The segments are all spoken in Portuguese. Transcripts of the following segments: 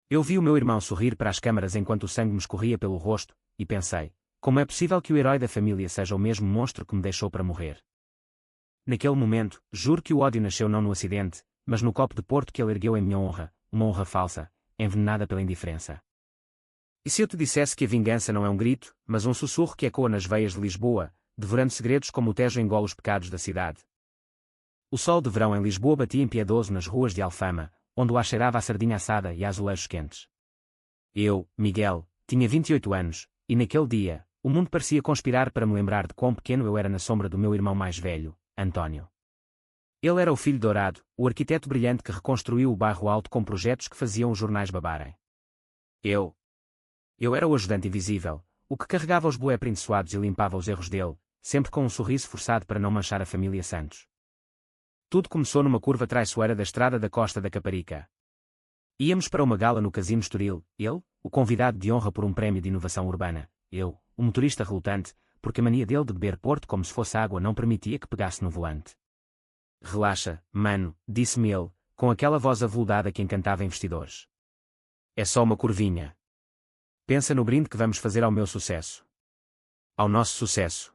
Eu vi o meu irmão sorrir para as câmaras enquanto o sangue me escorria pelo rosto, e pensei, como é possível que o herói da família seja o mesmo monstro que me deixou para morrer? Naquele momento, juro que o ódio nasceu não no acidente, mas no copo de Porto que ele ergueu em minha honra, uma honra falsa, envenenada pela indiferença. E se eu te dissesse que a vingança não é um grito, mas um sussurro que ecoa nas veias de Lisboa, devorando segredos como o Tejo engole os pecados da cidade? O sol de verão em Lisboa batia impiedoso nas ruas de Alfama, onde o ar cheirava a sardinha assada e a azulejos quentes. Eu, Miguel, tinha 28 anos, e naquele dia, o mundo parecia conspirar para me lembrar de quão pequeno eu era na sombra do meu irmão mais velho, António. Ele era o filho dourado, o arquiteto brilhante que reconstruiu o bairro Alto com projetos que faziam os jornais babarem. Eu era o ajudante invisível, o que carregava os bué prensuados e limpava os erros dele, sempre com um sorriso forçado para não manchar a família Santos. Tudo começou numa curva traiçoeira da estrada da Costa da Caparica. Íamos para uma gala no Casino Estoril, ele, o convidado de honra por um prémio de inovação urbana, eu, o motorista relutante, porque a mania dele de beber Porto como se fosse água não permitia que pegasse no volante. Relaxa, mano, disse-me ele, com aquela voz aveludada que encantava investidores. É só uma curvinha. Pensa no brinde que vamos fazer ao meu sucesso. Ao nosso sucesso.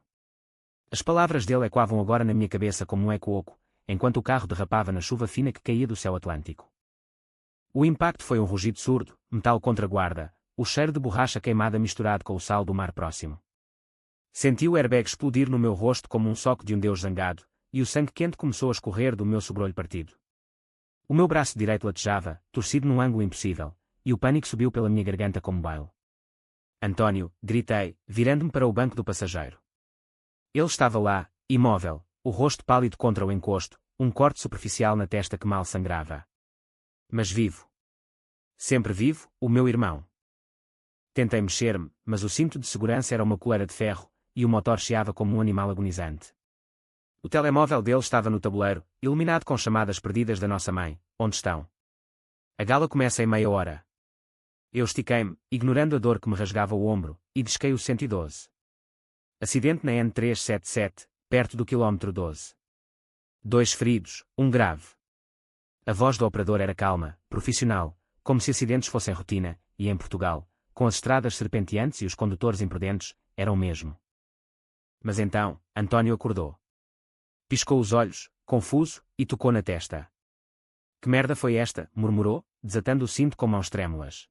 As palavras dele ecoavam agora na minha cabeça como um eco oco, enquanto o carro derrapava na chuva fina que caía do céu Atlântico. O impacto foi um rugido surdo, metal contra guarda, o cheiro de borracha queimada misturado com o sal do mar próximo. Senti o airbag explodir no meu rosto como um soco de um deus zangado, e o sangue quente começou a escorrer do meu sobrolho partido. O meu braço direito latejava, torcido num ângulo impossível, e o pânico subiu pela minha garganta como baile. António, gritei, virando-me para o banco do passageiro. Ele estava lá, imóvel, o rosto pálido contra o encosto, um corte superficial na testa que mal sangrava. Mas vivo. Sempre vivo, o meu irmão. Tentei mexer-me, mas o cinto de segurança era uma coleira de ferro, e o motor chiava como um animal agonizante. O telemóvel dele estava no tabuleiro, iluminado com chamadas perdidas da nossa mãe. Onde estão? A gala começa em meia hora. Eu estiquei-me, ignorando a dor que me rasgava o ombro, e disquei o 112. Acidente na N377, perto do quilómetro 12. 2 feridos, um grave. A voz do operador era calma, profissional, como se acidentes fossem rotina, e em Portugal, com as estradas serpenteantes e os condutores imprudentes, era o mesmo. Mas então, António acordou. Piscou os olhos, confuso, e tocou na testa. Que merda foi esta? Murmurou, desatando o cinto com mãos trêmulas.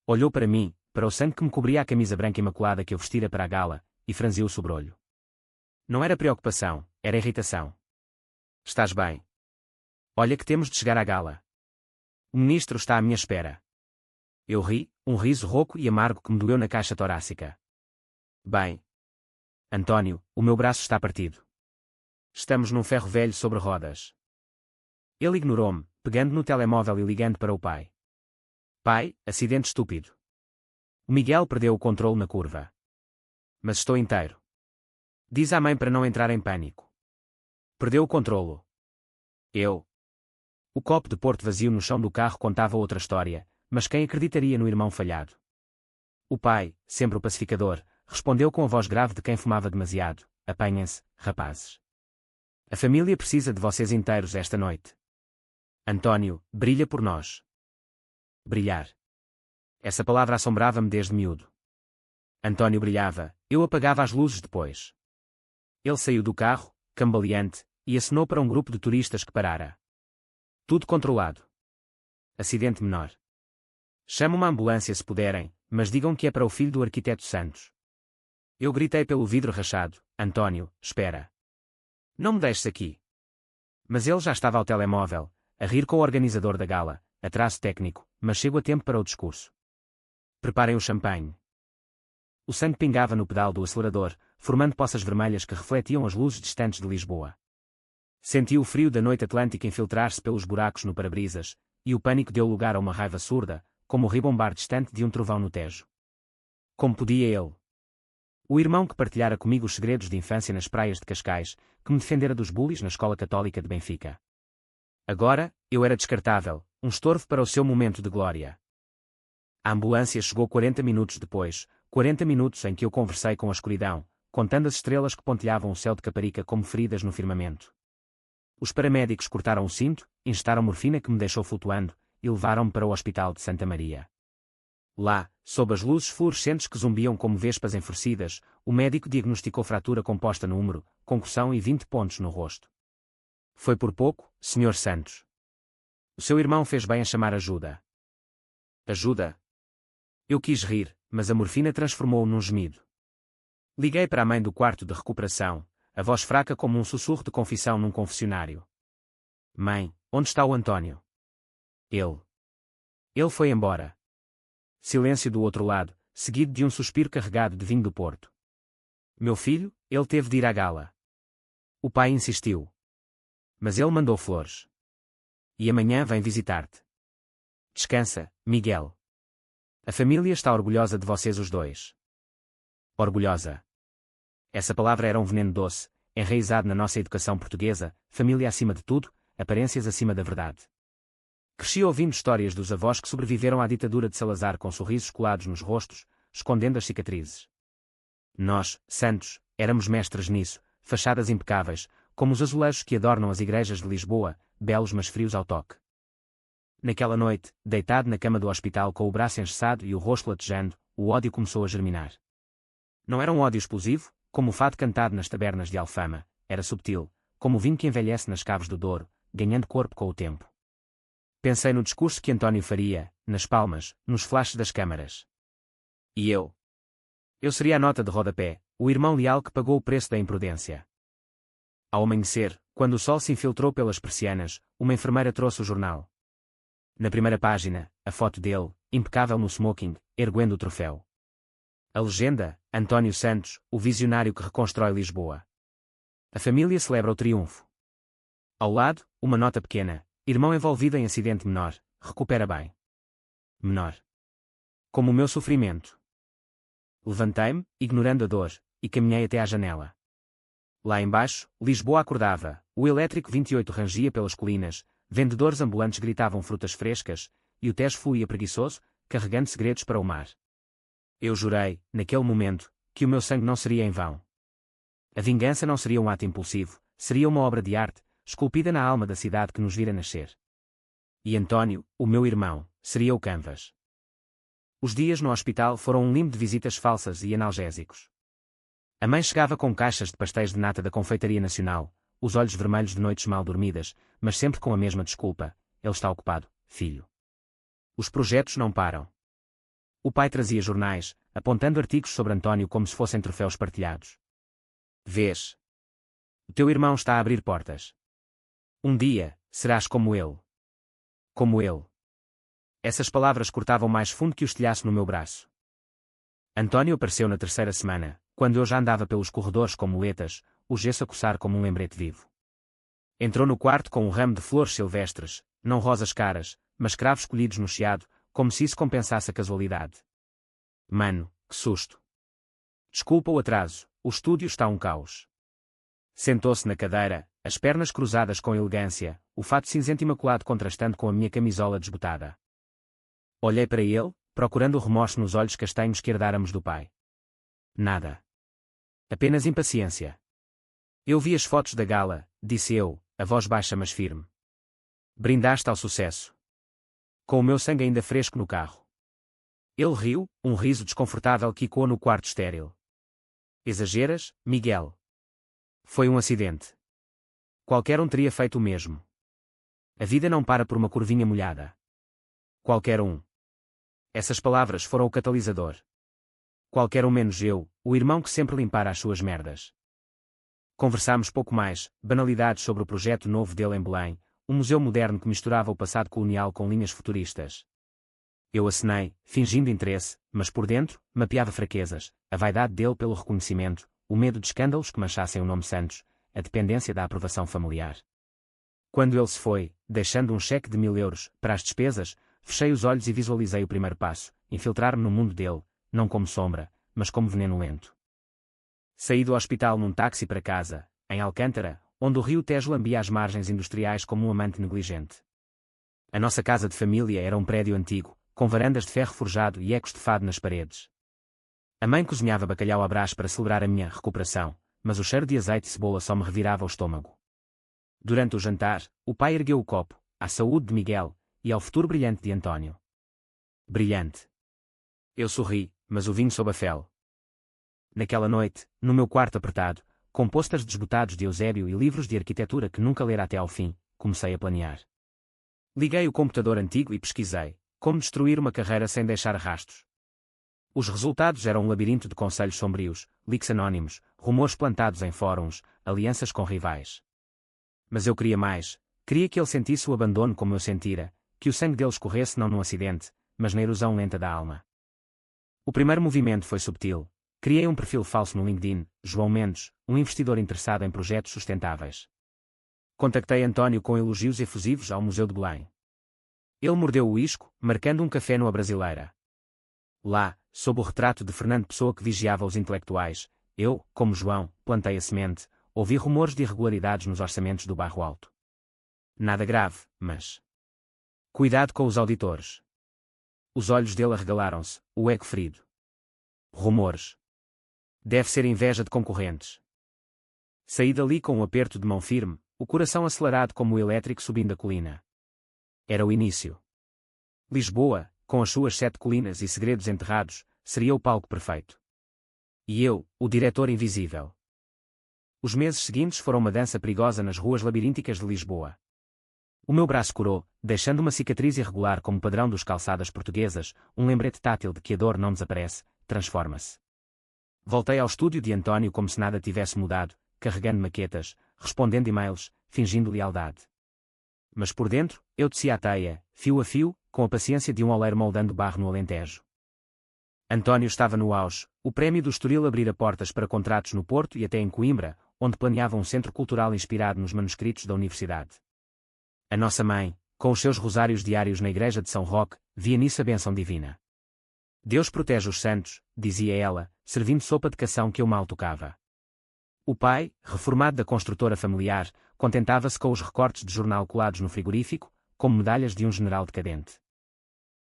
Olhou para mim, para o sangue que me cobria a camisa branca imaculada que eu vestira para a gala, e franziu o sobrolho. Não era preocupação, era irritação. Estás bem? Olha que temos de chegar à gala. O ministro está à minha espera. Eu ri, um riso rouco e amargo que me doeu na caixa torácica. Bem. António, o meu braço está partido. Estamos num ferro velho sobre rodas. Ele ignorou-me, pegando no telemóvel e ligando para o pai. Pai, acidente estúpido. O Miguel perdeu o controle na curva. Mas estou inteiro. Diz à mãe para não entrar em pânico. Perdeu o controlo. Eu. O copo de Porto vazio no chão do carro contava outra história, mas quem acreditaria no irmão falhado? O pai, sempre o pacificador, respondeu com a voz grave de quem fumava demasiado. Apanhem-se, rapazes. A família precisa de vocês inteiros esta noite. António, brilha por nós. Brilhar. Essa palavra assombrava-me desde miúdo. António brilhava, eu apagava as luzes depois. Ele saiu do carro, cambaleante, e acenou para um grupo de turistas que parara. Tudo controlado. Acidente menor. Chame uma ambulância se puderem, mas digam que é para o filho do arquiteto Santos. Eu gritei pelo vidro rachado. António, espera. Não me deixes aqui. Mas ele já estava ao telemóvel, a rir com o organizador da gala. Atraso técnico, mas chego a tempo para o discurso. Preparem o champanhe. O sangue pingava no pedal do acelerador, formando poças vermelhas que refletiam as luzes distantes de Lisboa. Senti o frio da noite atlântica infiltrar-se pelos buracos no para-brisas, e o pânico deu lugar a uma raiva surda, como o ribombar distante de um trovão no Tejo. Como podia ele? O irmão que partilhara comigo os segredos de infância nas praias de Cascais, que me defendera dos bullies na escola católica de Benfica. Agora, eu era descartável, um estorvo para o seu momento de glória. A ambulância chegou 40 minutos depois, 40 minutos em que eu conversei com a escuridão, contando as estrelas que pontilhavam o céu de Caparica como feridas no firmamento. Os paramédicos cortaram o cinto, injetaram morfina que me deixou flutuando, e levaram-me para o Hospital de Santa Maria. Lá, sob as luzes fluorescentes que zumbiam como vespas enfurecidas, o médico diagnosticou fratura composta no húmero, concussão e 20 pontos no rosto. Foi por pouco, Sr. Santos. O seu irmão fez bem a chamar ajuda. Ajuda? Eu quis rir, mas a morfina transformou-o num gemido. Liguei para a mãe do quarto de recuperação, a voz fraca como um sussurro de confissão num confessionário. Mãe, onde está o António? Ele foi embora. Silêncio do outro lado, seguido de um suspiro carregado de vinho do Porto. Meu filho, ele teve de ir à gala. O pai insistiu. Mas ele mandou flores. E amanhã vem visitar-te. Descansa, Miguel. A família está orgulhosa de vocês os dois. Orgulhosa. Essa palavra era um veneno doce, enraizado na nossa educação portuguesa, família acima de tudo, aparências acima da verdade. Cresci ouvindo histórias dos avós que sobreviveram à ditadura de Salazar com sorrisos colados nos rostos, escondendo as cicatrizes. Nós, santos, éramos mestres nisso, fachadas impecáveis, como os azulejos que adornam as igrejas de Lisboa, belos mas frios ao toque. Naquela noite, deitado na cama do hospital com o braço engessado e o rosto latejando, o ódio começou a germinar. Não era um ódio explosivo, como o fado cantado nas tabernas de Alfama, era subtil, como o vinho que envelhece nas caves do Douro, ganhando corpo com o tempo. Pensei no discurso que António faria, nas palmas, nos flashes das câmaras. E eu? Eu seria a nota de rodapé, o irmão leal que pagou o preço da imprudência. Ao amanhecer, quando o sol se infiltrou pelas persianas, uma enfermeira trouxe o jornal. Na primeira página, a foto dele, impecável no smoking, erguendo o troféu. A legenda, António Santos, o visionário que reconstrói Lisboa. A família celebra o triunfo. Ao lado, uma nota pequena, irmão envolvido em acidente menor, recupera bem. Menor. Como o meu sofrimento. Levantei-me, ignorando a dor, e caminhei até à janela. Lá embaixo, Lisboa acordava, o elétrico 28 rangia pelas colinas, vendedores ambulantes gritavam frutas frescas, e o Tejo fluía preguiçoso, carregando segredos para o mar. Eu jurei, naquele momento, que o meu sangue não seria em vão. A vingança não seria um ato impulsivo, seria uma obra de arte, esculpida na alma da cidade que nos vira nascer. E António, o meu irmão, seria o canvas. Os dias no hospital foram um limbo de visitas falsas e analgésicos. A mãe chegava com caixas de pastéis de nata da Confeitaria Nacional, os olhos vermelhos de noites mal dormidas, mas sempre com a mesma desculpa: ele está ocupado, filho. Os projetos não param. O pai trazia jornais, apontando artigos sobre António como se fossem troféus partilhados. Vês? O teu irmão está a abrir portas. Um dia, serás como ele. Como ele. Essas palavras cortavam mais fundo que o estilhaço no meu braço. António apareceu na terceira semana, quando eu já andava pelos corredores com muletas, o gesso a coçar como um lembrete vivo. Entrou no quarto com um ramo de flores silvestres, não rosas caras, mas cravos colhidos no chiado, como se isso compensasse a casualidade. Mano, que susto. Desculpa o atraso, o estúdio está um caos. Sentou-se na cadeira, as pernas cruzadas com elegância, o fato cinzento imaculado contrastando com a minha camisola desbotada. Olhei para ele, procurando o remorso nos olhos castanhos que herdáramos do pai. Nada. Apenas impaciência. Eu vi as fotos da gala, disse eu, a voz baixa mas firme. Brindaste ao sucesso. Com o meu sangue ainda fresco no carro. Ele riu, um riso desconfortável que ecoou no quarto estéril. Exageras, Miguel. Foi um acidente. Qualquer um teria feito o mesmo. A vida não para por uma curvinha molhada. Qualquer um. Essas palavras foram o catalisador. Qualquer um menos eu, o irmão que sempre limpara as suas merdas. Conversámos pouco mais, banalidades sobre o projeto novo dele em Belém, um museu moderno que misturava o passado colonial com linhas futuristas. Eu acenei, fingindo interesse, mas por dentro, mapeava fraquezas, a vaidade dele pelo reconhecimento, o medo de escândalos que manchassem o nome Santos, a dependência da aprovação familiar. Quando ele se foi, deixando um cheque de 1000 euros para as despesas, fechei os olhos e visualizei o primeiro passo, infiltrar-me no mundo dele, não como sombra, mas como veneno lento. Saí do hospital num táxi para casa, em Alcântara, onde o rio Tejo lambia as margens industriais como um amante negligente. A nossa casa de família era um prédio antigo, com varandas de ferro forjado e ecos de fado nas paredes. A mãe cozinhava bacalhau à brás para celebrar a minha recuperação, mas o cheiro de azeite e cebola só me revirava o estômago. Durante o jantar, o pai ergueu o copo, à saúde de Miguel, e ao futuro brilhante de António. Brilhante. Eu sorri, mas o vinho sob a fel. Naquela noite, no meu quarto apertado, com pôsteres desbotados de Eusébio e livros de arquitetura que nunca lera até ao fim, comecei a planear. Liguei o computador antigo e pesquisei como destruir uma carreira sem deixar rastros. Os resultados eram um labirinto de conselhos sombrios, leaks anónimos, rumores plantados em fóruns, alianças com rivais. Mas eu queria mais, queria que ele sentisse o abandono como eu sentira, que o sangue dele escorresse não num acidente, mas na erosão lenta da alma. O primeiro movimento foi subtil. Criei um perfil falso no LinkedIn, João Mendes, um investidor interessado em projetos sustentáveis. Contactei António com elogios efusivos ao Museu de Belém. Ele mordeu o isco, marcando um café no A Brasileira. Lá, sob o retrato de Fernando Pessoa que vigiava os intelectuais, eu, como João, plantei a semente, ouvi rumores de irregularidades nos orçamentos do Bairro Alto. Nada grave, mas... Cuidado com os auditores. Os olhos dele arregalaram-se, o ego ferido. Rumores. Deve ser inveja de concorrentes. Saí dali com um aperto de mão firme, o coração acelerado como o elétrico subindo a colina. Era o início. Lisboa, com as suas 7 colinas e segredos enterrados, seria o palco perfeito. E eu, o diretor invisível. Os meses seguintes foram uma dança perigosa nas ruas labirínticas de Lisboa. O meu braço curou, deixando uma cicatriz irregular como padrão dos calçadas portuguesas, um lembrete tátil de que a dor não desaparece, transforma-se. Voltei ao estúdio de António como se nada tivesse mudado, carregando maquetas, respondendo e-mails, fingindo lealdade. Mas por dentro, eu tecia a teia, fio a fio, com a paciência de um oleiro moldando barro no Alentejo. António estava no auge, o prémio do Estoril abrira portas para contratos no Porto e até em Coimbra, onde planeava um centro cultural inspirado nos manuscritos da universidade. A nossa mãe, com os seus rosários diários na igreja de São Roque, via nisso a bênção divina. Deus protege os santos, dizia ela, servindo sopa de cação que eu mal tocava. O pai, reformado da construtora familiar, contentava-se com os recortes de jornal colados no frigorífico, como medalhas de um general decadente.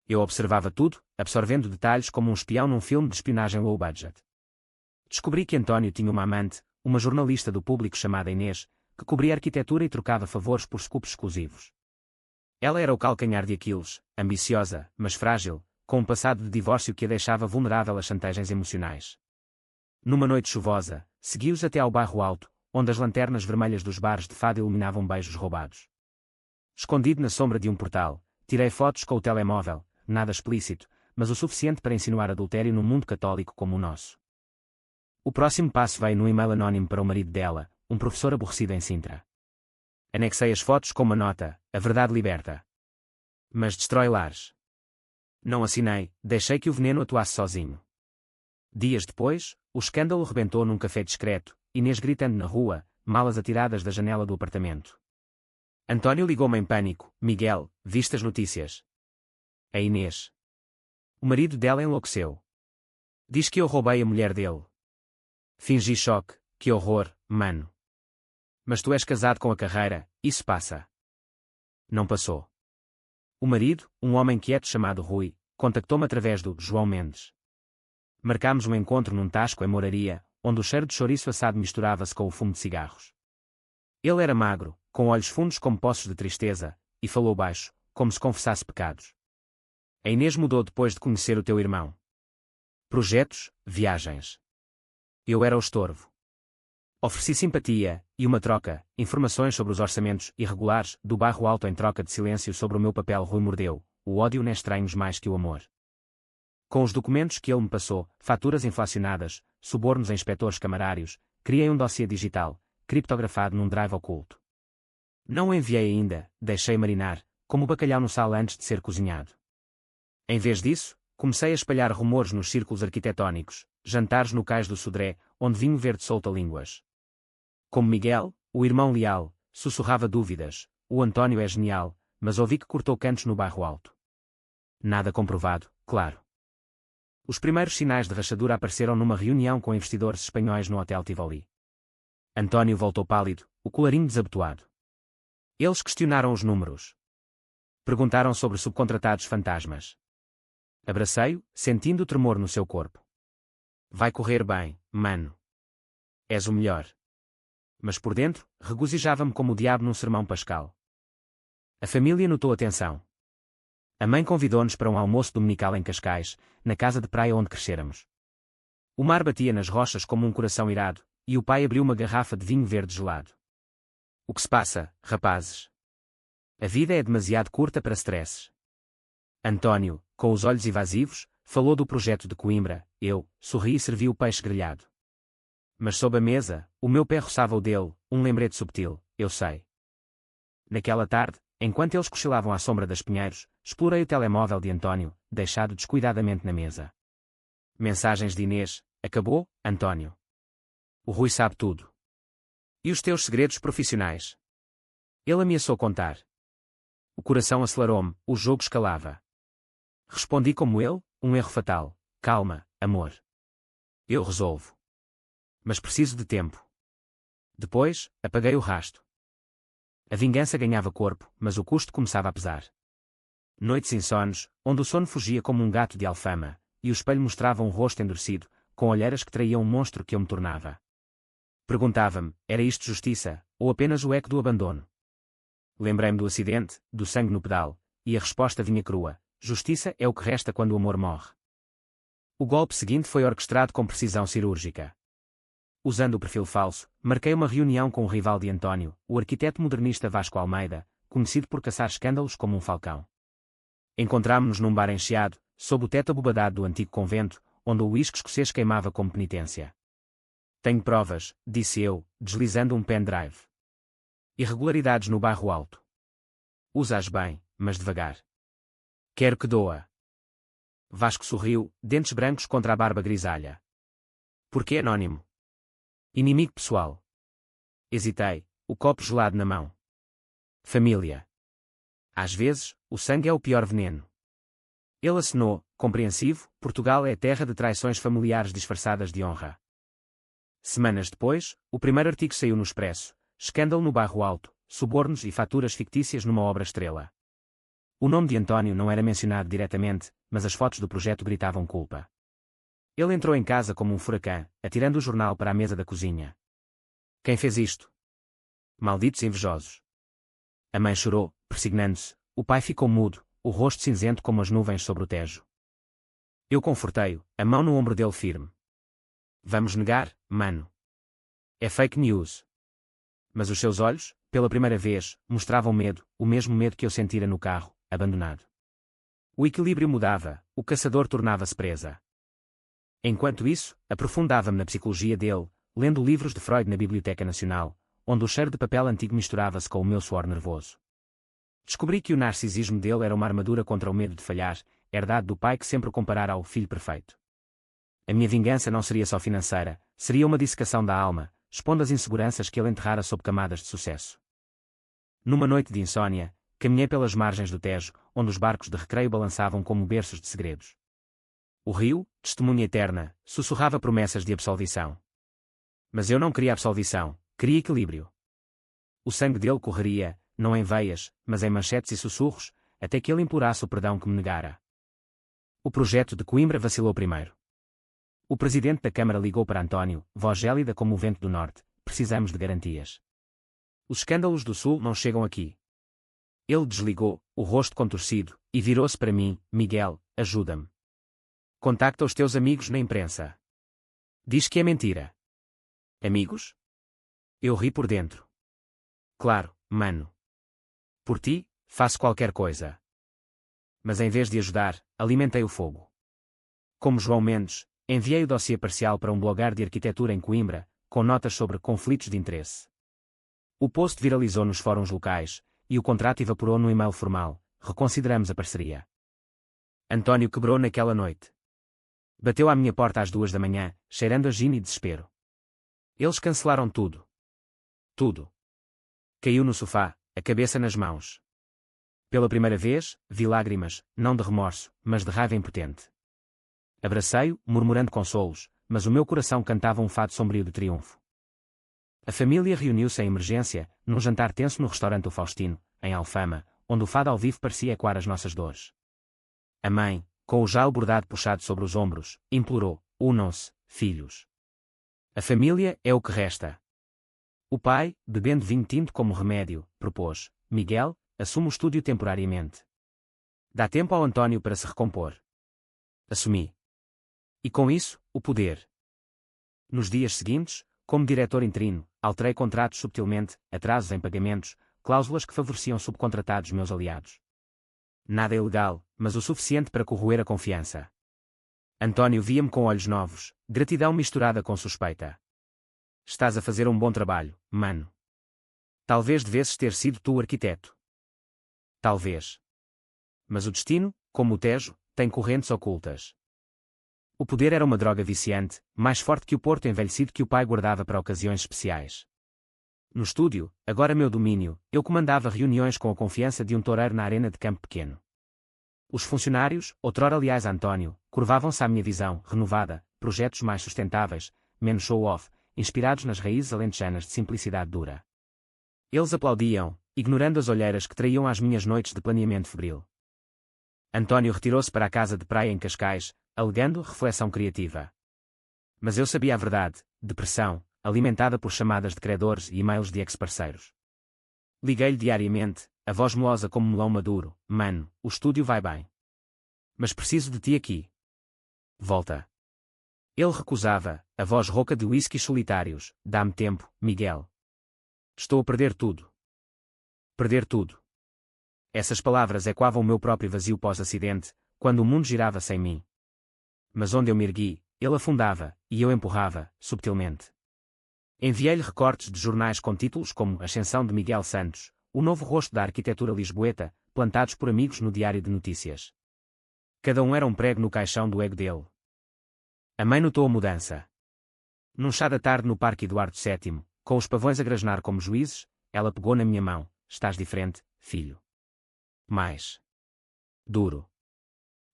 Eu observava tudo, absorvendo detalhes como um espião num filme de espionagem low budget. Descobri que António tinha uma amante, uma jornalista do Público chamada Inês, que cobria arquitetura e trocava favores por scoops exclusivos. Ela era o calcanhar de Aquiles, ambiciosa, mas frágil, com um passado de divórcio que a deixava vulnerável a chantagens emocionais. Numa noite chuvosa, segui-os até ao Bairro Alto, onde as lanternas vermelhas dos bares de fado iluminavam beijos roubados. Escondido na sombra de um portal, tirei fotos com o telemóvel, nada explícito, mas o suficiente para insinuar adultério num mundo católico como o nosso. O próximo passo veio num e-mail anónimo para o marido dela, um professor aborrecido em Sintra. Anexei as fotos com uma nota: a verdade liberta. Mas destrói lares. Não assinei, deixei que o veneno atuasse sozinho. Dias depois, o escândalo rebentou num café discreto, Inês gritando na rua, malas atiradas da janela do apartamento. António ligou-me em pânico: Miguel, viste as notícias? A Inês. O marido dela enlouqueceu. Diz que eu roubei a mulher dele. Fingi choque: que horror, mano. Mas tu és casado com a carreira, isso passa. Não passou. O marido, um homem quieto chamado Rui, contactou-me através do João Mendes. Marcámos um encontro num tasco em Moraria, onde o cheiro de chouriço assado misturava-se com o fumo de cigarros. Ele era magro, com olhos fundos como poços de tristeza, e falou baixo, como se confessasse pecados. A Inês mudou depois de conhecer o teu irmão. Projetos, viagens. Eu era o estorvo. Ofereci simpatia, e uma troca, informações sobre os orçamentos irregulares do Bairro Alto em troca de silêncio sobre o meu papel. Rui mordeu: o ódio não é estranhos mais que o amor. Com os documentos que ele me passou, faturas inflacionadas, subornos a inspetores camarários, criei um dossiê digital, criptografado num drive oculto. Não o enviei ainda, deixei marinar, como o bacalhau no sal antes de ser cozinhado. Em vez disso, comecei a espalhar rumores nos círculos arquitetónicos, jantares no Cais do Sodré, onde vinho verde solta línguas. Como Miguel, o irmão leal, sussurrava dúvidas: o António é genial, mas ouvi que cortou cantos no Bairro Alto. Nada comprovado, claro. Os primeiros sinais de rachadura apareceram numa reunião com investidores espanhóis no Hotel Tivoli. António voltou pálido, o colarinho desabotoado. Eles questionaram os números. Perguntaram sobre subcontratados fantasmas. Abracei-o, sentindo o tremor no seu corpo. Vai correr bem, mano. És o melhor. Mas por dentro, regozijava-me como o diabo num sermão pascal. A família notou a tensão. A mãe convidou-nos para um almoço dominical em Cascais, na casa de praia onde crescéramos. O mar batia nas rochas como um coração irado, e o pai abriu uma garrafa de vinho verde gelado. O que se passa, rapazes? A vida é demasiado curta para stresses. António, com os olhos evasivos, falou do projeto de Coimbra. Eu sorri e servi o peixe grelhado. Mas sob a mesa, o meu pé roçava o dele, um lembrete subtil, eu sei. Naquela tarde, enquanto eles cochilavam à sombra das pinheiros, explorei o telemóvel de António, deixado descuidadamente na mesa. Mensagens de Inês. Acabou, António. O Rui sabe tudo. E os teus segredos profissionais? Ele ameaçou contar. O coração acelerou-me, o jogo escalava. Respondi como ele, um erro fatal. Calma, amor. Eu resolvo. Mas preciso de tempo. Depois, apaguei o rasto. A vingança ganhava corpo, mas o custo começava a pesar. Noites insones, onde o sono fugia como um gato de alfama, e o espelho mostrava um rosto endurecido, com olheiras que traíam um monstro que eu me tornava. Perguntava-me, era isto justiça, ou apenas o eco do abandono? Lembrei-me do acidente, do sangue no pedal, e a resposta vinha crua: justiça é o que resta quando o amor morre. O golpe seguinte foi orquestrado com precisão cirúrgica. Usando o perfil falso, marquei uma reunião com o rival de António, o arquiteto modernista Vasco Almeida, conhecido por caçar escândalos como um falcão. Encontrámo-nos num bar encheado, sob o teto abobadado do antigo convento, onde o uísque escocês queimava como penitência. Tenho provas, disse eu, deslizando um pendrive. Irregularidades no Barro Alto. Usa-as bem, mas devagar. Quero que doa. Vasco sorriu, dentes brancos contra a barba grisalha. Por que anónimo? Inimigo pessoal. Hesitei, o copo gelado na mão. Família. Às vezes, o sangue é o pior veneno. Ele acenou, compreensivo. Portugal é terra de traições familiares disfarçadas de honra. Semanas depois, o primeiro artigo saiu no Expresso: escândalo no Barro Alto, subornos e faturas fictícias numa obra estrela. O nome de António não era mencionado diretamente, mas as fotos do projeto gritavam culpa. Ele entrou em casa como um furacão, atirando o jornal para a mesa da cozinha. Quem fez isto? Malditos invejosos. A mãe chorou, persignando-se. O pai ficou mudo, o rosto cinzento como as nuvens sobre o Tejo. Eu confortei-o, a mão no ombro dele firme. Vamos negar, mano. É fake news. Mas os seus olhos, pela primeira vez, mostravam medo, o mesmo medo que eu sentira no carro, abandonado. O equilíbrio mudava, o caçador tornava-se presa. Enquanto isso, aprofundava-me na psicologia dele, lendo livros de Freud na Biblioteca Nacional, onde o cheiro de papel antigo misturava-se com o meu suor nervoso. Descobri que o narcisismo dele era uma armadura contra o medo de falhar, herdado do pai que sempre o comparara ao filho perfeito. A minha vingança não seria só financeira, seria uma dissecação da alma, expondo as inseguranças que ele enterrara sob camadas de sucesso. Numa noite de insônia, caminhei pelas margens do Tejo, onde os barcos de recreio balançavam como berços de segredos. O rio, testemunha eterna, sussurrava promessas de absolvição. Mas eu não queria absolvição, queria equilíbrio. O sangue dele correria, não em veias, mas em manchetes e sussurros, até que ele implorasse o perdão que me negara. O projeto de Coimbra vacilou primeiro. O presidente da Câmara ligou para António, voz gélida como o vento do norte: precisamos de garantias. Os escândalos do sul não chegam aqui. Ele desligou, o rosto contorcido, e virou-se para mim: Miguel, ajuda-me. Contacta os teus amigos na imprensa. Diz que é mentira. Amigos? Eu ri por dentro. Claro, mano. Por ti, faço qualquer coisa. Mas em vez de ajudar, alimentei o fogo. Como João Mendes, enviei o dossiê parcial para um blogar de arquitetura em Coimbra, com notas sobre conflitos de interesse. O post viralizou nos fóruns locais, e o contrato evaporou no e-mail formal: reconsideramos a parceria. António quebrou naquela noite. Bateu à minha porta às 2 da manhã, cheirando a gin e desespero. Eles cancelaram tudo. Tudo. Caiu no sofá, a cabeça nas mãos. Pela primeira vez, vi lágrimas, não de remorso, mas de raiva impotente. Abracei-o, murmurando consolos, mas o meu coração cantava um fado sombrio de triunfo. A família reuniu-se em emergência, num jantar tenso no restaurante O Faustino, em Alfama, onde o fado ao vivo parecia ecoar as nossas dores. A mãe, com o jal bordado puxado sobre os ombros, implorou: unam-se, filhos. A família é o que resta. O pai, bebendo vinho tinto como remédio, propôs: Miguel, assume o estúdio temporariamente. Dá tempo ao António para se recompor. Assumi. E com isso, o poder. Nos dias seguintes, como diretor interino, alterei contratos subtilmente, atrasos em pagamentos, cláusulas que favoreciam subcontratados meus aliados. Nada ilegal, mas o suficiente para corroer a confiança. António via-me com olhos novos, gratidão misturada com suspeita. Estás a fazer um bom trabalho, mano. Talvez devesses ter sido tu o arquiteto. Talvez. Mas o destino, como o Tejo, tem correntes ocultas. O poder era uma droga viciante, mais forte que o porto envelhecido que o pai guardava para ocasiões especiais. No estúdio, agora meu domínio, eu comandava reuniões com a confiança de um toureiro na arena de campo pequeno. Os funcionários, outrora leais a António, curvavam-se à minha visão, renovada, projetos mais sustentáveis, menos show-off, inspirados nas raízes alentejanas de simplicidade dura. Eles aplaudiam, ignorando as olheiras que traíam às minhas noites de planeamento febril. António retirou-se para a casa de praia em Cascais, alegando reflexão criativa. Mas eu sabia a verdade, depressão, alimentada por chamadas de credores e e-mails de ex-parceiros. Liguei-lhe diariamente, a voz melosa como melão maduro: mano, o estúdio vai bem. Mas preciso de ti aqui. Volta. Ele recusava, a voz rouca de uísques solitários: dá-me tempo, Miguel. Estou a perder tudo. Perder tudo. Essas palavras ecoavam o meu próprio vazio pós-acidente, quando o mundo girava sem mim. Mas onde eu me ergui, ele afundava, e eu empurrava, subtilmente. Enviei-lhe recortes de jornais com títulos como Ascensão de Miguel Santos, o novo rosto da arquitetura lisboeta, plantados por amigos no diário de notícias. Cada um era um prego no caixão do ego dele. A mãe notou a mudança. Num chá da tarde no Parque Eduardo VII, com os pavões a grasnar como juízes, ela pegou na minha mão: estás diferente, filho. Mais duro.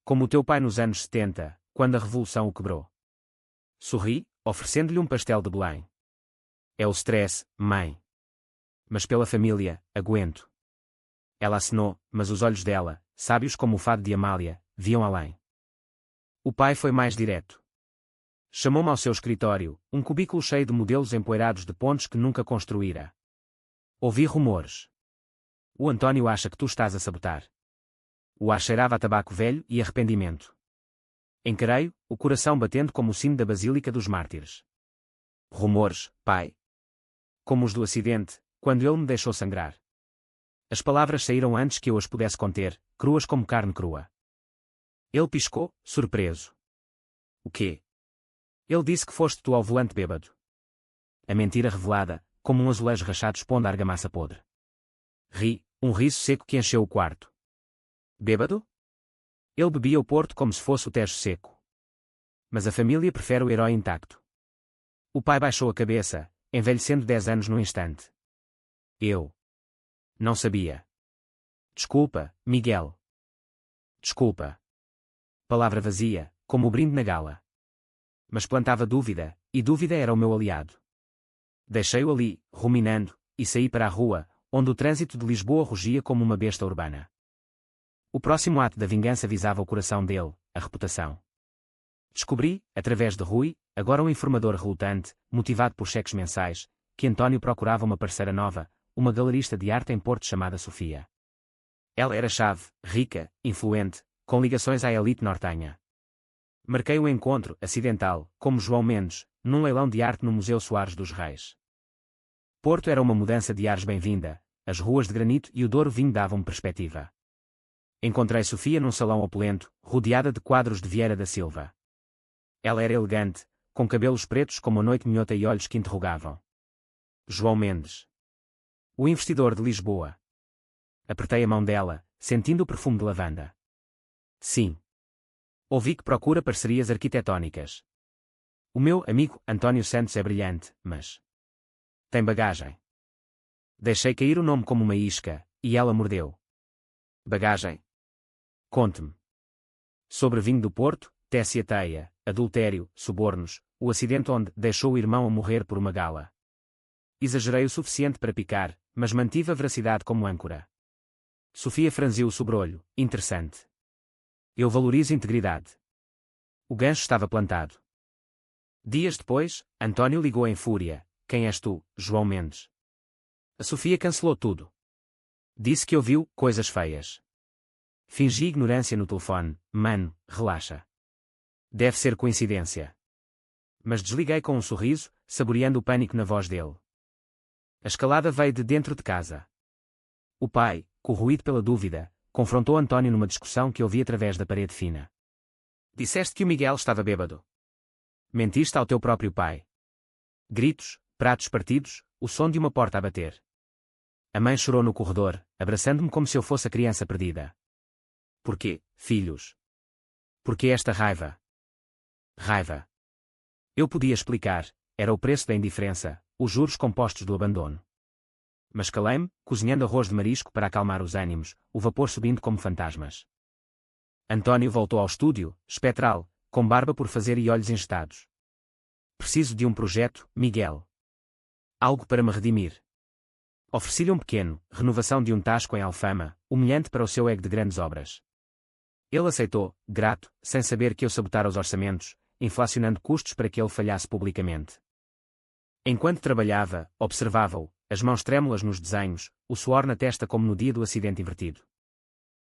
Como o teu pai nos anos 70, quando a Revolução o quebrou. Sorri, oferecendo-lhe um pastel de Belém. É o stress, mãe. Mas pela família, aguento. Ela acenou, mas os olhos dela, sábios como o fado de Amália, viam além. O pai foi mais direto. Chamou-me ao seu escritório, um cubículo cheio de modelos empoeirados de pontes que nunca construíra. Ouvi rumores. O António acha que tu estás a sabotar. O ar cheirava a tabaco velho e arrependimento. Encarei-o, o coração batendo como o sino da Basílica dos Mártires. Rumores, pai. Como os do acidente, quando ele me deixou sangrar. As palavras saíram antes que eu as pudesse conter, cruas como carne crua. Ele piscou, surpreso. O quê? Ele disse que foste tu ao volante bêbado. A mentira revelada, como um azulejo rachado expondo a argamassa podre. Ri, um riso seco que encheu o quarto. Bêbado? Ele bebia o Porto como se fosse o Tejo seco. Mas a família prefere o herói intacto. O pai baixou a cabeça, envelhecendo 10 anos num instante. Eu não sabia. Desculpa, Miguel. Desculpa. Palavra vazia, como o brinde na gala. Mas plantava dúvida, e dúvida era o meu aliado. Deixei-o ali, ruminando, e saí para a rua, onde o trânsito de Lisboa rugia como uma besta urbana. O próximo ato da vingança visava o coração dele, a reputação. Descobri, através de Rui, agora um informador relutante, motivado por cheques mensais, que António procurava uma parceira nova, uma galerista de arte em Porto chamada Sofia. Ela era chave, rica, influente, com ligações à elite nortenha. Marquei um encontro, acidental, como João Mendes, num leilão de arte no Museu Soares dos Reis. Porto era uma mudança de ares bem-vinda, as ruas de granito e o Douro vinho davam-me perspectiva. Encontrei Sofia num salão opulento, rodeada de quadros de Vieira da Silva. Ela era elegante, com cabelos pretos como a noite minhota e olhos que interrogavam. João Mendes. O investidor de Lisboa. Apertei a mão dela, sentindo o perfume de lavanda. Sim. Ouvi que procura parcerias arquitetónicas. O meu amigo António Santos é brilhante, mas tem bagagem. Deixei cair o nome como uma isca, e ela mordeu. Bagagem? Conte-me. Sobre vinho do Porto, tece a teia, adultério, subornos, o acidente onde deixou o irmão a morrer por uma gala. Exagerei o suficiente para picar, mas mantive a veracidade como âncora. Sofia franziu o sobrolho, interessante. Eu valorizo integridade. O gancho estava plantado. Dias depois, António ligou em fúria. Quem és tu, João Mendes? A Sofia cancelou tudo. Disse que ouviu coisas feias. Fingi ignorância no telefone. Mano, relaxa. Deve ser coincidência. Mas desliguei com um sorriso, saboreando o pânico na voz dele. A escalada veio de dentro de casa. O pai, corroído pela dúvida, confrontou António numa discussão que ouvi através da parede fina. Disseste que o Miguel estava bêbado. Mentiste ao teu próprio pai. Gritos, pratos partidos, o som de uma porta a bater. A mãe chorou no corredor, abraçando-me como se eu fosse a criança perdida. Porquê, filhos? Porquê esta raiva? Raiva. Eu podia explicar, era o preço da indiferença, os juros compostos do abandono. Mas calei-me, cozinhando arroz de marisco para acalmar os ânimos, o vapor subindo como fantasmas. António voltou ao estúdio, espectral, com barba por fazer e olhos engestados. Preciso de um projeto, Miguel. Algo para me redimir. Ofereci-lhe um pequeno, renovação de um tasco em Alfama, humilhante para o seu ego de grandes obras. Ele aceitou, grato, sem saber que eu sabotara os orçamentos, inflacionando custos para que ele falhasse publicamente. Enquanto trabalhava, observava-o, as mãos trêmulas nos desenhos, o suor na testa como no dia do acidente invertido.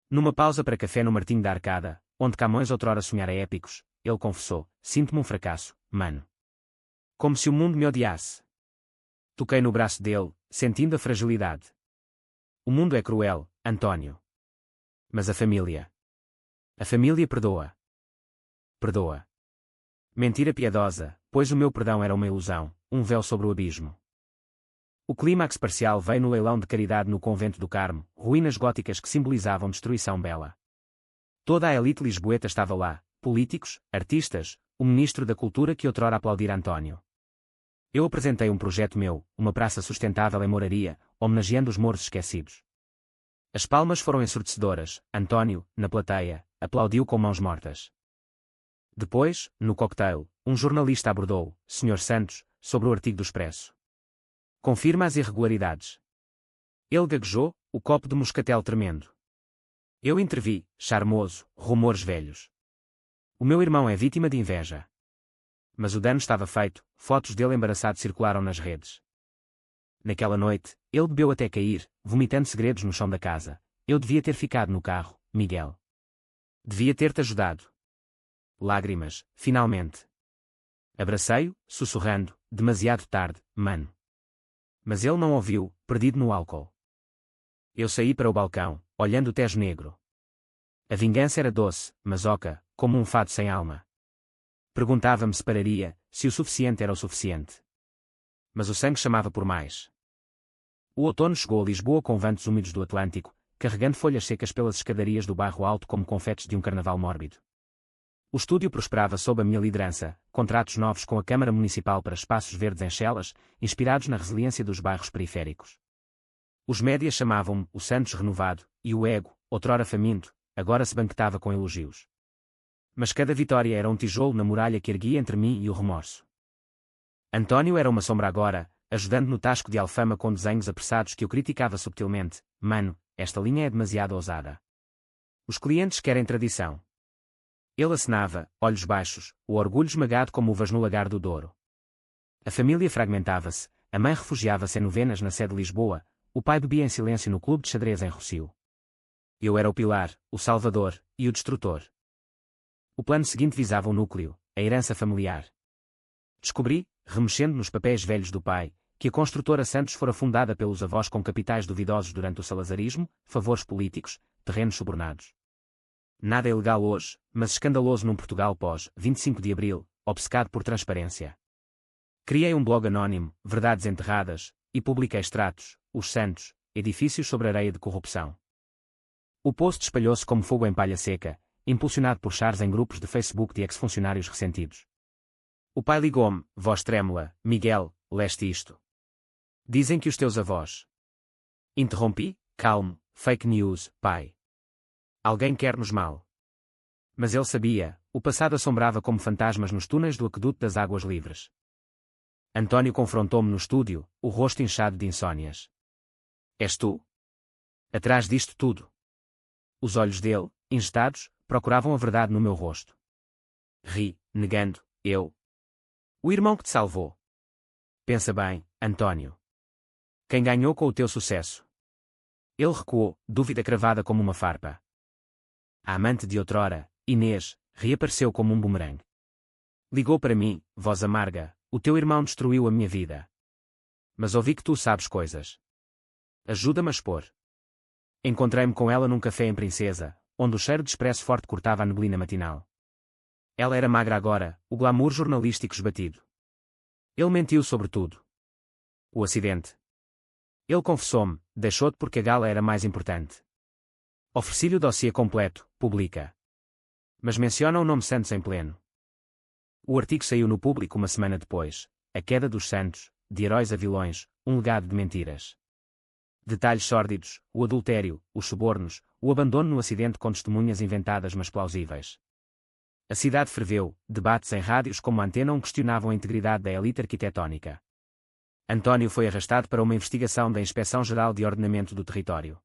Numa pausa para café no Martinho da Arcada, onde Camões outrora sonhara épicos, ele confessou: sinto-me um fracasso, mano. Como se o mundo me odiasse. Toquei no braço dele, sentindo a fragilidade. O mundo é cruel, António. Mas a família. A família perdoa. Perdoa. Mentira piedosa, pois o meu perdão era uma ilusão, um véu sobre o abismo. O clímax parcial veio no leilão de caridade no Convento do Carmo, ruínas góticas que simbolizavam destruição bela. Toda a elite lisboeta estava lá, políticos, artistas, o ministro da Cultura que outrora aplaudira António. Eu apresentei um projeto meu, uma praça sustentável em Moraria, homenageando os mouros esquecidos. As palmas foram ensurdecedoras, António, na plateia, aplaudiu com mãos mortas. Depois, no cocktail, um jornalista abordou, Sr. Santos, sobre o artigo do Expresso. Confirma as irregularidades. Ele gaguejou, o copo de moscatel tremendo. Eu intervi, charmoso, rumores velhos. O meu irmão é vítima de inveja. Mas o dano estava feito, fotos dele embaraçado circularam nas redes. Naquela noite, ele bebeu até cair, vomitando segredos no chão da casa. Eu devia ter ficado no carro, Miguel. Devia ter-te ajudado. Lágrimas, finalmente. Abracei-o, sussurrando, demasiado tarde, mano. Mas ele não ouviu, perdido no álcool. Eu saí para o balcão, olhando o Tejo Negro. A vingança era doce, mas oca, como um fado sem alma. Perguntava-me se pararia, se o suficiente era o suficiente. Mas o sangue chamava por mais. O outono chegou a Lisboa com ventos úmidos do Atlântico, carregando folhas secas pelas escadarias do bairro alto como confetes de um carnaval mórbido. O estúdio prosperava sob a minha liderança, contratos novos com a Câmara Municipal para espaços verdes em Chelas, inspirados na resiliência dos bairros periféricos. Os médias chamavam-me o Santos renovado, e o ego, outrora faminto, agora se banquetava com elogios. Mas cada vitória era um tijolo na muralha que erguia entre mim e o remorso. António era uma sombra agora, ajudando no tasco de Alfama com desenhos apressados que eu criticava subtilmente. Mano, esta linha é demasiado ousada. Os clientes querem tradição. Ele acenava, olhos baixos, o orgulho esmagado como uvas no lagar do Douro. A família fragmentava-se, a mãe refugiava-se em novenas na sede de Lisboa, o pai bebia em silêncio no clube de xadrez em Rossio. Eu era o pilar, o salvador, e o destrutor. O plano seguinte visava o núcleo, a herança familiar. Descobri, remexendo nos papéis velhos do pai, que a construtora Santos fora fundada pelos avós com capitais duvidosos durante o salazarismo, favores políticos, terrenos subornados. Nada ilegal hoje, mas escandaloso num Portugal pós-25 de Abril, obcecado por transparência. Criei um blog anónimo, Verdades Enterradas, e publiquei extratos, Os Santos, edifícios sobre areia de corrupção. O post espalhou-se como fogo em palha seca, impulsionado por chares em grupos de Facebook de ex-funcionários ressentidos. O pai ligou-me, voz trêmula: Miguel, leste isto? Dizem que os teus avós. Interrompi, calmo, fake news, pai. Alguém quer-nos mal. Mas ele sabia, o passado assombrava como fantasmas nos túneis do aqueduto das águas livres. António confrontou-me no estúdio, o rosto inchado de insónias. És tu? Atrás disto tudo. Os olhos dele, ingestados, procuravam a verdade no meu rosto. Ri, negando, eu. O irmão que te salvou. Pensa bem, António. Quem ganhou com o teu sucesso? Ele recuou, dúvida cravada como uma farpa. a amante de outrora, Inês, reapareceu como um bumerangue. Ligou para mim, voz amarga, o teu irmão destruiu a minha vida. Mas ouvi que tu sabes coisas. Ajuda-me a expor. Encontrei-me com ela num café em Princesa, onde o cheiro de expresso forte cortava a neblina matinal. Ela era magra agora, o glamour jornalístico esbatido. Ele mentiu sobre tudo. O acidente. Ele confessou-me, deixou-te porque a gala era mais importante. Ofereci-lhe o dossiê completo, publica. Mas menciona o nome Santos em pleno. O artigo saiu no Público uma semana depois. A queda dos Santos, de heróis a vilões, um legado de mentiras. Detalhes sórdidos, o adultério, os subornos, o abandono no acidente com testemunhas inventadas mas plausíveis. A cidade ferveu, debates em rádios como a Antena 1 questionavam a integridade da elite arquitetónica. António foi arrastado para uma investigação da Inspeção-Geral de Ordenamento do Território.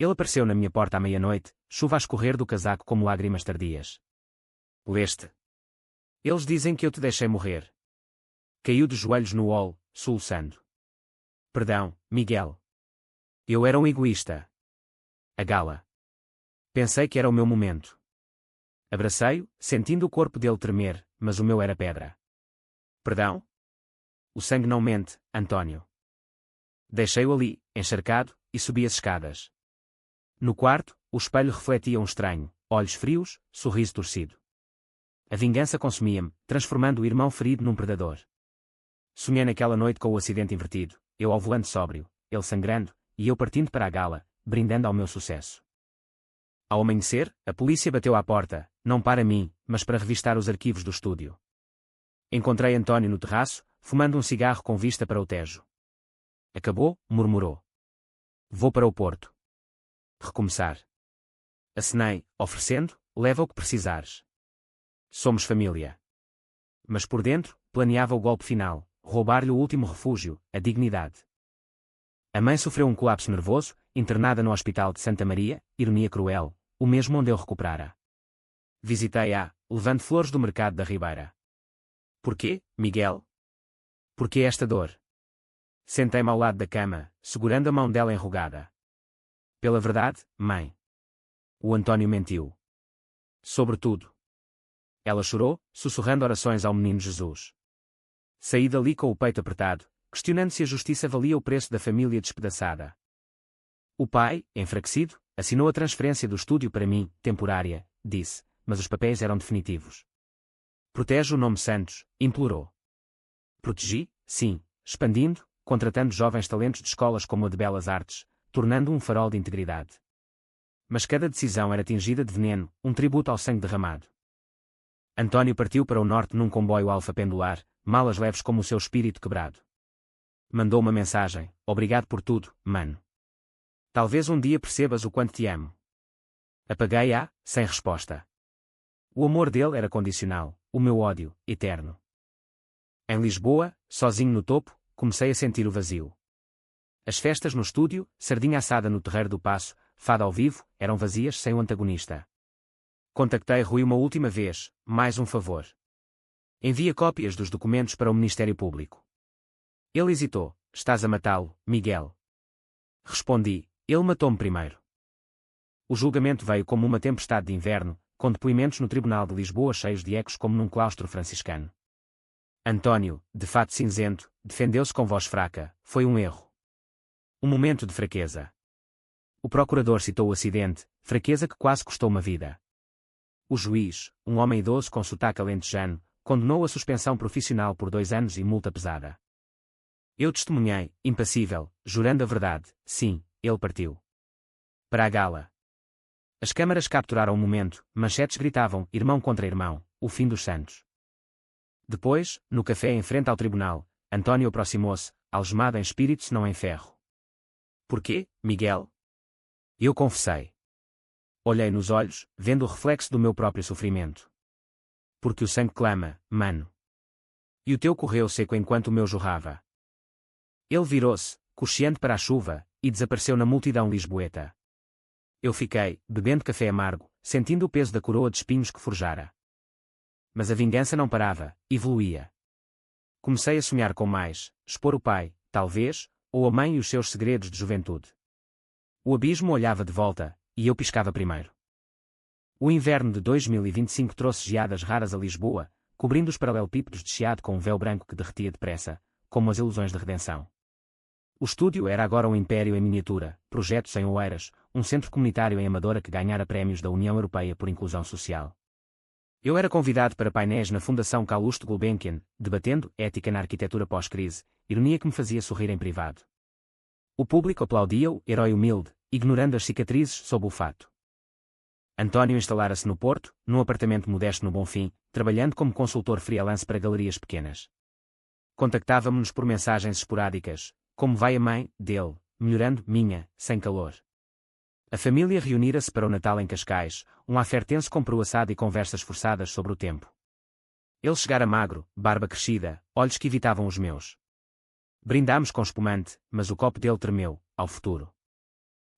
Ele apareceu na minha porta à meia-noite, chuva a escorrer do casaco como lágrimas tardias. Leste. Eles dizem que eu te deixei morrer. Caiu de joelhos no hall, soluçando. Perdão, Miguel. Eu era um egoísta. A gala. Pensei que era o meu momento. Abracei-o, sentindo o corpo dele tremer, mas o meu era pedra. Perdão? O sangue não mente, António. Deixei-o ali, encharcado, e subi as escadas. No quarto, o espelho refletia um estranho, olhos frios, sorriso torcido. A vingança consumia-me, transformando o irmão ferido num predador. Sonhei naquela noite com o acidente invertido, eu ao volante sóbrio, ele sangrando, e eu partindo para a gala, brindando ao meu sucesso. Ao amanhecer, a polícia bateu à porta, não para mim, mas para revistar os arquivos do estúdio. Encontrei António no terraço, fumando um cigarro com vista para o Tejo. Acabou, murmurou. Vou para o Porto. Recomeçar. Acenei, oferecendo, leva o que precisares. Somos família. Mas por dentro, planeava o golpe final, roubar-lhe o último refúgio, a dignidade. A mãe sofreu um colapso nervoso, internada no Hospital de Santa Maria, ironia cruel, o mesmo onde eu recuperara. Visitei-a, levando flores do mercado da Ribeira. Porquê, Miguel? Porquê esta dor? Sentei-me ao lado da cama, segurando a mão dela enrugada. Pela verdade, mãe. O António mentiu. Sobretudo. Ela chorou, sussurrando orações ao menino Jesus. Saí dali com o peito apertado, questionando se a justiça valia o preço da família despedaçada. O pai, enfraquecido, assinou a transferência do estúdio para mim, temporária, disse, mas os papéis eram definitivos. Protege o nome Santos, implorou. Protegi, sim, expandindo, contratando jovens talentos de escolas como a de Belas Artes, tornando um farol de integridade. Mas cada decisão era tingida de veneno, um tributo ao sangue derramado. António partiu para o norte num comboio alfa pendular, malas leves como o seu espírito quebrado. Mandou uma mensagem, obrigado por tudo, mano. Talvez um dia percebas o quanto te amo. Apaguei-a, sem resposta. O amor dele era condicional, o meu ódio, eterno. Em Lisboa, sozinho no topo, comecei a sentir o vazio. As festas no estúdio, sardinha assada no Terreiro do Paço, fado ao vivo, eram vazias sem o antagonista. Contactei Rui uma última vez, mais um favor. Envia cópias dos documentos para o Ministério Público. Ele hesitou. Estás a matá-lo, Miguel? Respondi. Ele matou-me primeiro. O julgamento veio como uma tempestade de inverno, com depoimentos no Tribunal de Lisboa cheios de ecos como num claustro franciscano. António, de fato cinzento, defendeu-se com voz fraca. Foi um erro. Um momento de fraqueza. O procurador citou o acidente, fraqueza que quase custou uma vida. O juiz, um homem idoso com sotaque alentejano, condenou a suspensão profissional por 2 anos e multa pesada. Eu testemunhei, impassível, jurando a verdade, sim, ele partiu. Para a gala. As câmaras capturaram o momento, manchetes gritavam, irmão contra irmão, o fim dos Santos. Depois, no café em frente ao tribunal, António aproximou-se, algemado em espírito se não em ferro. Porquê, Miguel? Eu confessei. Olhei nos olhos, vendo o reflexo do meu próprio sofrimento. Porque o sangue clama, mano. E o teu correu seco enquanto o meu jorrava. Ele virou-se, cocheando para a chuva, e desapareceu na multidão lisboeta. Eu fiquei, bebendo café amargo, sentindo o peso da coroa de espinhos que forjara. Mas a vingança não parava, evoluía. Comecei a sonhar com mais, expor o pai, talvez, ou a mãe e os seus segredos de juventude. O abismo olhava de volta, e eu piscava primeiro. O inverno de 2025 trouxe geadas raras a Lisboa, cobrindo os paralelepípedos de chiado com um véu branco que derretia depressa, como as ilusões de redenção. O estúdio era agora um império em miniatura, projetos em Oeiras, um centro comunitário em Amadora que ganhara prémios da União Europeia por Inclusão Social. Eu era convidado para painéis na Fundação Calouste Gulbenkian, debatendo ética na arquitetura pós-crise, ironia que me fazia sorrir em privado. O público aplaudia-o, herói humilde, ignorando as cicatrizes sob o fato. António instalara-se no Porto, num apartamento modesto no Bonfim, trabalhando como consultor freelance para galerias pequenas. Contactava-me-nos por mensagens esporádicas, como vai a mãe, dele, melhorando, minha, sem calor. A família reunira-se para o Natal em Cascais, um affaire tenso com peru assado e conversas forçadas sobre o tempo. Ele chegara magro, barba crescida, olhos que evitavam os meus. Brindámos com espumante, mas o copo dele tremeu, ao futuro.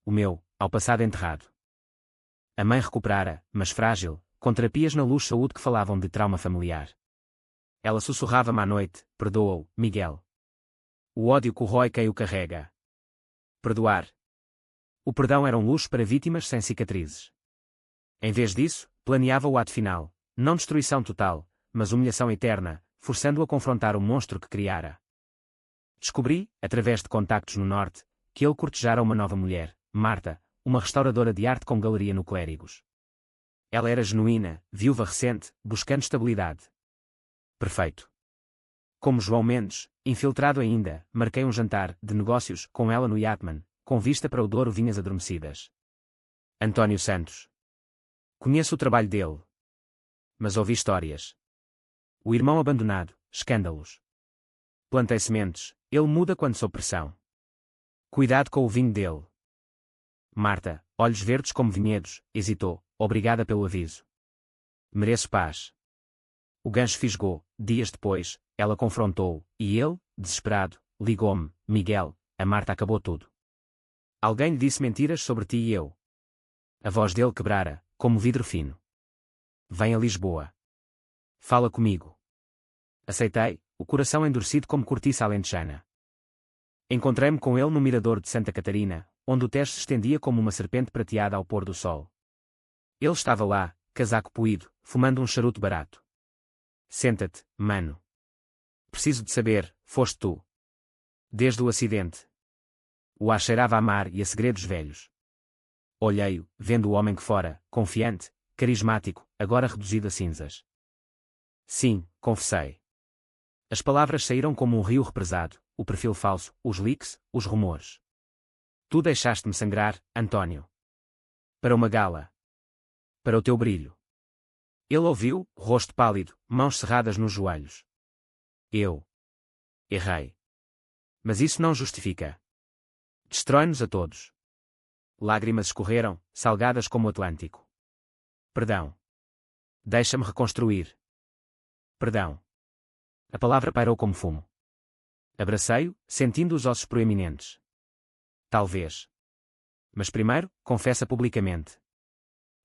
O meu, ao passado enterrado. A mãe recuperara, mas frágil, com terapias na luz saúde que falavam de trauma familiar. Ela sussurrava-me à noite, perdoa-o, Miguel. O ódio corrói quem o carrega. Perdoar. O perdão era um luxo para vítimas sem cicatrizes. Em vez disso, planeava o ato final, não destruição total, mas humilhação eterna, forçando-o a confrontar o monstro que criara. Descobri, através de contactos no Norte, que ele cortejara uma nova mulher, Marta, uma restauradora de arte com galeria no Clérigos. Ela era genuína, viúva recente, buscando estabilidade. Perfeito. Como João Mendes, infiltrado ainda, marquei um jantar, de negócios, com ela no Yatman, com vista para o Douro Vinhas Adormecidas. António Santos. Conheço o trabalho dele. Mas ouvi histórias. O irmão abandonado, escândalos. Plantei sementes, ele muda quando sob pressão. Cuidado com o vinho dele. Marta, olhos verdes como vinhedos, hesitou, obrigada pelo aviso. Mereço paz. O gancho fisgou, dias depois, ela confrontou-o, e ele, desesperado, ligou-me, Miguel, a Marta acabou tudo. Alguém lhe disse mentiras sobre ti e eu. A voz dele quebrara, como vidro fino. Vem a Lisboa. Fala comigo. Aceitei, o coração endurecido como cortiça alentejana. Encontrei-me com ele no mirador de Santa Catarina, onde o Tejo se estendia como uma serpente prateada ao pôr do sol. Ele estava lá, casaco poído, fumando um charuto barato. Senta-te, mano. Preciso de saber, foste tu. Desde o acidente. O ar cheirava a mar e a segredos velhos. Olhei-o, vendo o homem que fora, confiante, carismático, agora reduzido a cinzas. Sim, confessei. As palavras saíram como um rio represado, o perfil falso, os leaks, os rumores. Tu deixaste-me sangrar, António. Para uma gala. Para o teu brilho. Ele ouviu, rosto pálido, mãos cerradas nos joelhos. Eu. Errei. Mas isso não justifica. Destrói-nos a todos. Lágrimas escorreram, salgadas como o Atlântico. Perdão. Deixa-me reconstruir. Perdão. A palavra pairou como fumo. Abracei-o, sentindo os ossos proeminentes. Talvez. Mas primeiro, confessa publicamente.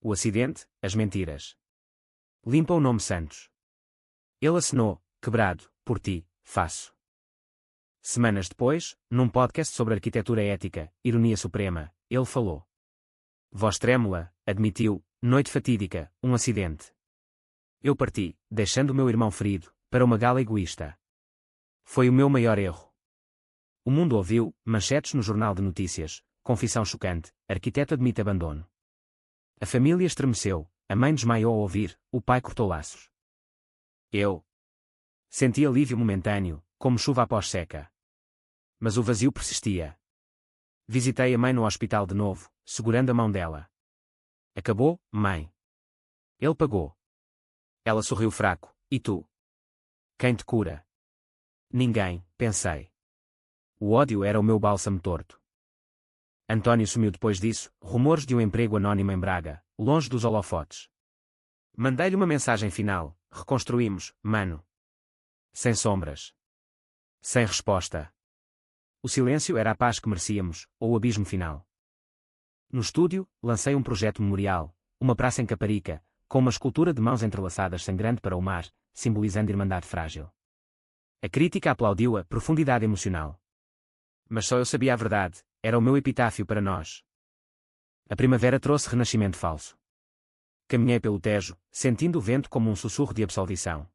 O acidente, as mentiras. Limpa o nome Santos. Ele acenou, quebrado, por ti, faço. Semanas depois, num podcast sobre arquitetura ética, ironia suprema, ele falou. Voz trêmula, admitiu, noite fatídica, um acidente. Eu parti, deixando o meu irmão ferido, para uma gala egoísta. Foi o meu maior erro. O mundo ouviu, manchetes no Jornal de Notícias, confissão chocante, arquiteto admite abandono. A família estremeceu, a mãe desmaiou ao ouvir, o pai cortou laços. Eu senti alívio momentâneo, como chuva após seca. Mas o vazio persistia. Visitei a mãe no hospital de novo, segurando a mão dela. Acabou, mãe. Ele pagou. Ela sorriu fraco, e tu? Quem te cura? Ninguém, pensei. O ódio era o meu bálsamo torto. António sumiu depois disso, rumores de um emprego anónimo em Braga, longe dos holofotes. Mandei-lhe uma mensagem final, reconstruímos, mano. Sem sombras. Sem resposta. O silêncio era a paz que merecíamos, ou o abismo final. No estúdio, lancei um projeto memorial, uma praça em Caparica, com uma escultura de mãos entrelaçadas sangrando para o mar, simbolizando irmandade frágil. A crítica aplaudiu a profundidade emocional. Mas só eu sabia a verdade, era o meu epitáfio para nós. A primavera trouxe renascimento falso. Caminhei pelo Tejo, sentindo o vento como um sussurro de absolvição.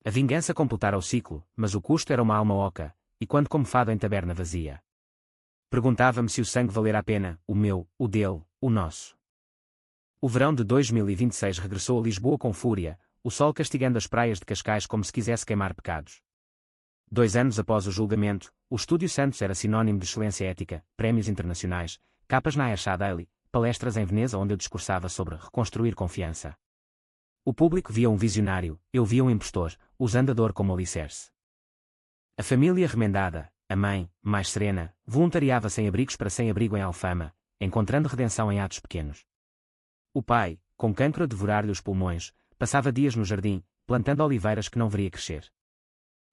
A vingança completara o ciclo, mas o custo era uma alma oca, e quando como fado em taberna vazia. Perguntava-me se o sangue valera a pena, o meu, o dele, o nosso. O verão de 2026 regressou a Lisboa com fúria, o sol castigando as praias de Cascais como se quisesse queimar pecados. 2 anos após o julgamento, o Estúdio Santos era sinónimo de excelência ética, prémios internacionais, capas na Ayrshire Daily, palestras em Veneza onde eu discursava sobre reconstruir confiança. O público via um visionário, eu via um impostor, usando a dor como alicerce. A família remendada, a mãe, mais serena, voluntariava sem-abrigos para sem-abrigo em Alfama, encontrando redenção em atos pequenos. O pai, com cancro a devorar-lhe os pulmões, passava dias no jardim, plantando oliveiras que não veria crescer.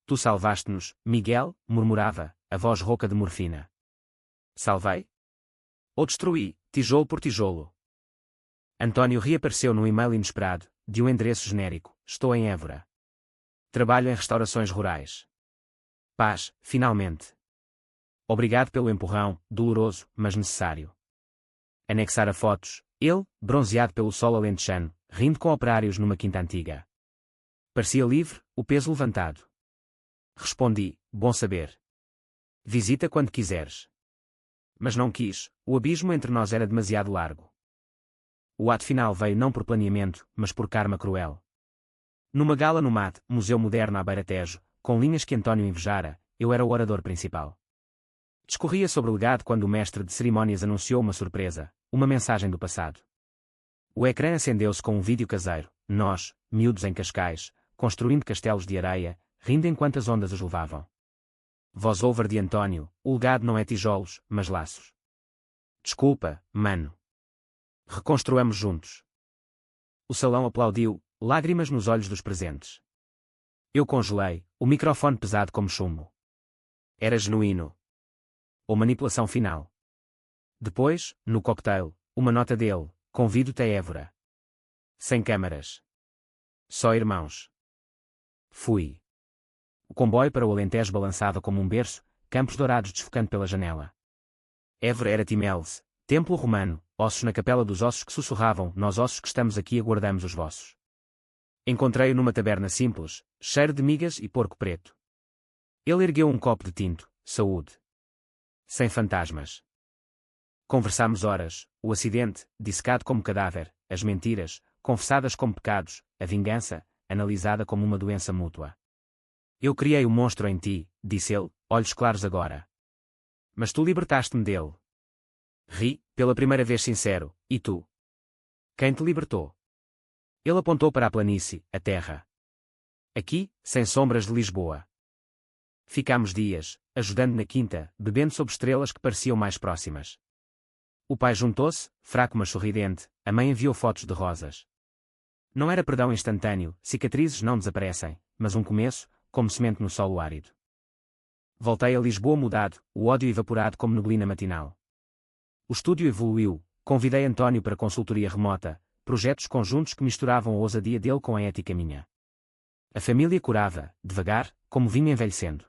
Tu salvaste-nos, Miguel, murmurava, a voz rouca de morfina. Salvei? Ou destruí, tijolo por tijolo? António reapareceu num e-mail inesperado, de um endereço genérico: estou em Évora. Trabalho em restaurações rurais. Paz, finalmente. Obrigado pelo empurrão, doloroso, mas necessário. Anexara fotos, ele, bronzeado pelo sol alentejano, rindo com operários numa quinta antiga. Parecia livre, o peso levantado. Respondi, bom saber. Visita quando quiseres. Mas não quis, o abismo entre nós era demasiado largo. O ato final veio não por planeamento, mas por karma cruel. Numa gala no MAT, Museu Moderno à Beira-Tejo, com linhas que António invejara, eu era o orador principal. Discorria sobre o legado quando o mestre de cerimónias anunciou uma surpresa, uma mensagem do passado. O ecrã acendeu-se com um vídeo caseiro, nós, miúdos em Cascais, construindo castelos de areia, rindo enquanto as ondas os levavam. Voz-over de António, o legado não é tijolos, mas laços. Desculpa, mano. Reconstruamos juntos. O salão aplaudiu, lágrimas nos olhos dos presentes. Eu congelei, o microfone pesado como chumbo. Era genuíno. Ou manipulação final. Depois, no cocktail, uma nota dele, convido-te a Évora. Sem câmaras. Só irmãos. Fui. O comboio para o Alentejo balançava como um berço, campos dourados desfocando pela janela. Évora era Timelse, templo romano, ossos na capela dos ossos que sussurravam, nós ossos que estamos aqui aguardamos os vossos. Encontrei-o numa taberna simples, cheiro de migas e porco preto. Ele ergueu um copo de tinto, saúde. Sem fantasmas. Conversámos horas, o acidente, dissecado como cadáver, as mentiras, confessadas como pecados, a vingança, analisada como uma doença mútua. Eu criei o monstro em ti, disse ele, olhos claros agora. Mas tu libertaste-me dele. Ri, pela primeira vez sincero, e tu? Quem te libertou? Ele apontou para a planície, a terra. Aqui, sem sombras de Lisboa. Ficámos dias, ajudando na quinta, bebendo sob estrelas que pareciam mais próximas. O pai juntou-se, fraco mas sorridente, a mãe enviou fotos de rosas. Não era perdão instantâneo, cicatrizes não desaparecem, mas um começo, como semente no solo árido. Voltei a Lisboa mudado, o ódio evaporado como neblina matinal. O estúdio evoluiu, convidei António para consultoria remota, projetos conjuntos que misturavam a ousadia dele com a ética minha. A família curava, devagar, como vinha envelhecendo.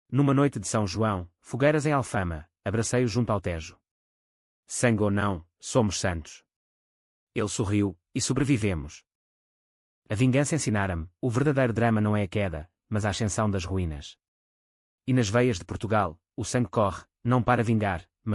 Numa noite de São João, fogueiras em Alfama, abracei-o junto ao Tejo. Sangue ou não, somos santos. Ele sorriu, e sobrevivemos. A vingança ensinara-me, o verdadeiro drama não é a queda, mas a ascensão das ruínas. E nas veias de Portugal, o sangue corre, não para vingar,